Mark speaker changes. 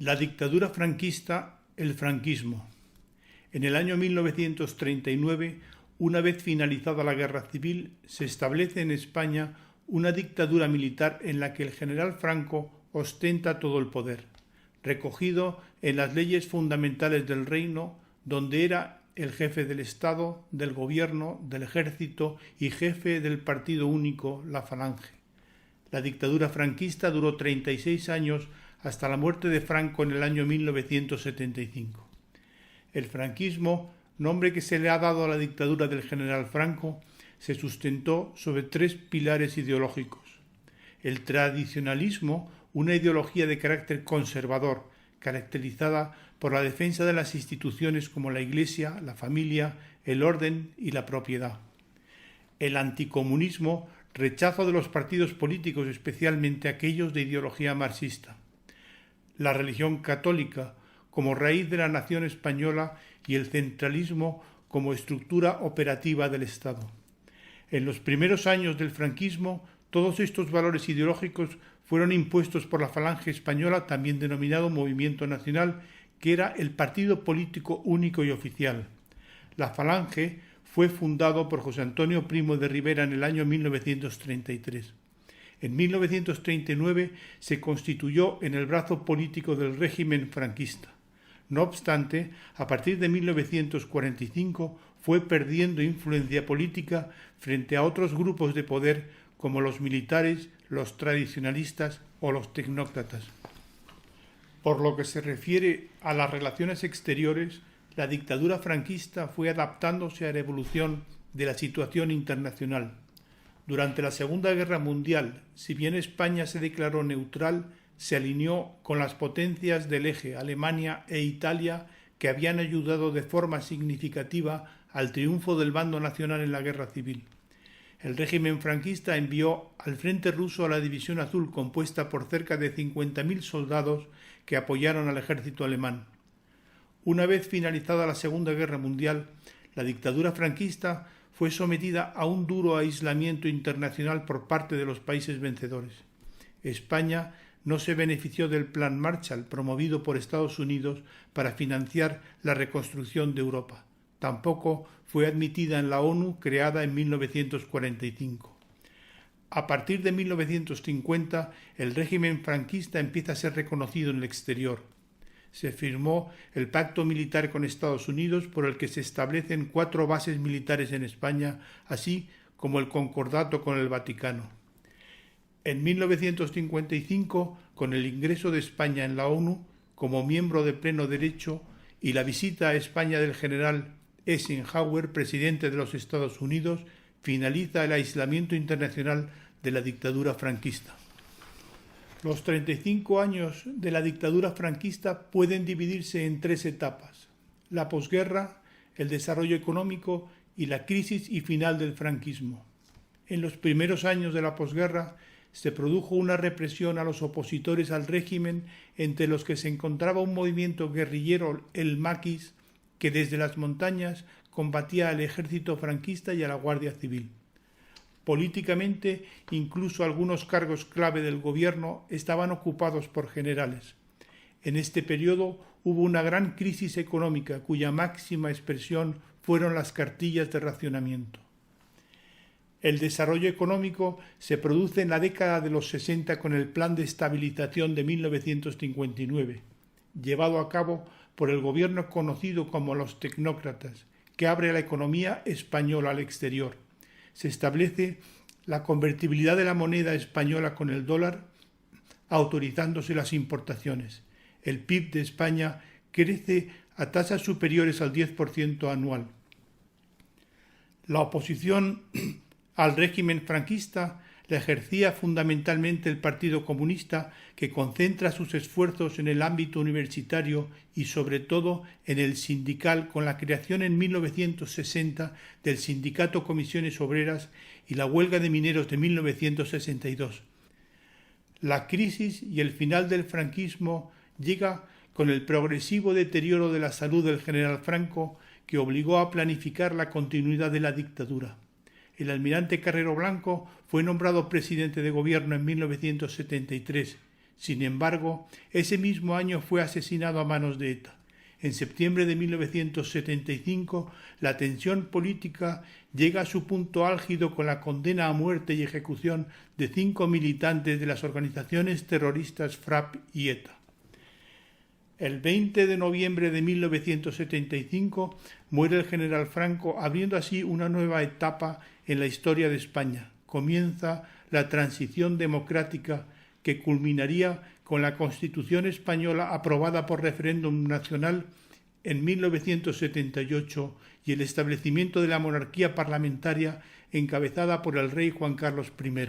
Speaker 1: La dictadura franquista, el franquismo. En el año 1939, una vez finalizada la guerra civil, se establece en España una dictadura militar en la que el general Franco ostenta todo el poder, recogido en las leyes fundamentales del reino, donde era el jefe del Estado, del gobierno, del ejército y jefe del partido único, la Falange. La dictadura franquista duró 36 años hasta la muerte de Franco en el año 1975. El franquismo, nombre que se le ha dado a la dictadura del general Franco, se sustentó sobre tres pilares ideológicos. El tradicionalismo, una ideología de carácter conservador, caracterizada por la defensa de las instituciones como la Iglesia, la familia, el orden y la propiedad. El anticomunismo, rechazo de los partidos políticos, especialmente aquellos de ideología marxista. La religión católica como raíz de la nación española y el centralismo como estructura operativa del Estado. En los primeros años del franquismo, todos estos valores ideológicos fueron impuestos por la Falange Española, también denominado Movimiento Nacional, que era el partido político único y oficial. La Falange fue fundado por José Antonio Primo de Rivera en el año 1933. En 1939 se constituyó en el brazo político del régimen franquista. No obstante, a partir de 1945 fue perdiendo influencia política frente a otros grupos de poder como los militares, los tradicionalistas o los tecnócratas. Por lo que se refiere a las relaciones exteriores, la dictadura franquista fue adaptándose a la evolución de la situación internacional. Durante la Segunda Guerra Mundial, si bien España se declaró neutral, se alineó con las potencias del eje, Alemania e Italia, que habían ayudado de forma significativa al triunfo del bando nacional en la Guerra Civil. El régimen franquista envió al frente ruso a la División Azul, compuesta por cerca de 50.000 soldados que apoyaron al ejército alemán. Una vez finalizada la Segunda Guerra Mundial, la dictadura franquista fue sometida a un duro aislamiento internacional por parte de los países vencedores. España no se benefició del Plan Marshall promovido por Estados Unidos para financiar la reconstrucción de Europa. Tampoco fue admitida en la ONU, creada en 1945. A partir de 1950, el régimen franquista empieza a ser reconocido en el exterior. Se firmó el pacto militar con Estados Unidos por el que se establecen 4 bases militares en España, así como el concordato con el Vaticano. En 1955, con el ingreso de España en la ONU como miembro de pleno derecho y la visita a España del general Eisenhower, presidente de los Estados Unidos, finaliza el aislamiento internacional de la dictadura franquista. Los 35 años de la dictadura franquista pueden dividirse en 3 etapas: la posguerra, el desarrollo económico y la crisis y final del franquismo. En los primeros años de la posguerra se produjo una represión a los opositores al régimen, entre los que se encontraba un movimiento guerrillero, el Maquis, que desde las montañas combatía al ejército franquista y a la Guardia Civil. Políticamente, incluso algunos cargos clave del gobierno estaban ocupados por generales. En este periodo hubo una gran crisis económica, cuya máxima expresión fueron las cartillas de racionamiento. El desarrollo económico se produce en la década de los 60 con el Plan de Estabilización de 1959, llevado a cabo por el gobierno conocido como los tecnócratas, que abre la economía española al exterior. Se establece la convertibilidad de la moneda española con el dólar, autorizándose las importaciones. El PIB de España crece a tasas superiores al 10% anual. La oposición al régimen franquista la ejercía fundamentalmente el Partido Comunista, que concentra sus esfuerzos en el ámbito universitario y sobre todo en el sindical, con la creación en 1960 del Sindicato Comisiones Obreras y la huelga de mineros de 1962. La crisis y el final del franquismo llega con el progresivo deterioro de la salud del general Franco, que obligó a planificar la continuidad de la dictadura. El almirante Carrero Blanco fue nombrado presidente de gobierno en 1973. Sin embargo, ese mismo año fue asesinado a manos de ETA. En septiembre de 1975, la tensión política llega a su punto álgido con la condena a muerte y ejecución de 5 militantes de las organizaciones terroristas FRAP y ETA. El 20 de noviembre de 1975 muere el general Franco, abriendo así una nueva etapa en la historia de España. Comienza la transición democrática que culminaría con la Constitución española aprobada por referéndum nacional en 1978 y el establecimiento de la monarquía parlamentaria encabezada por el rey Juan Carlos I.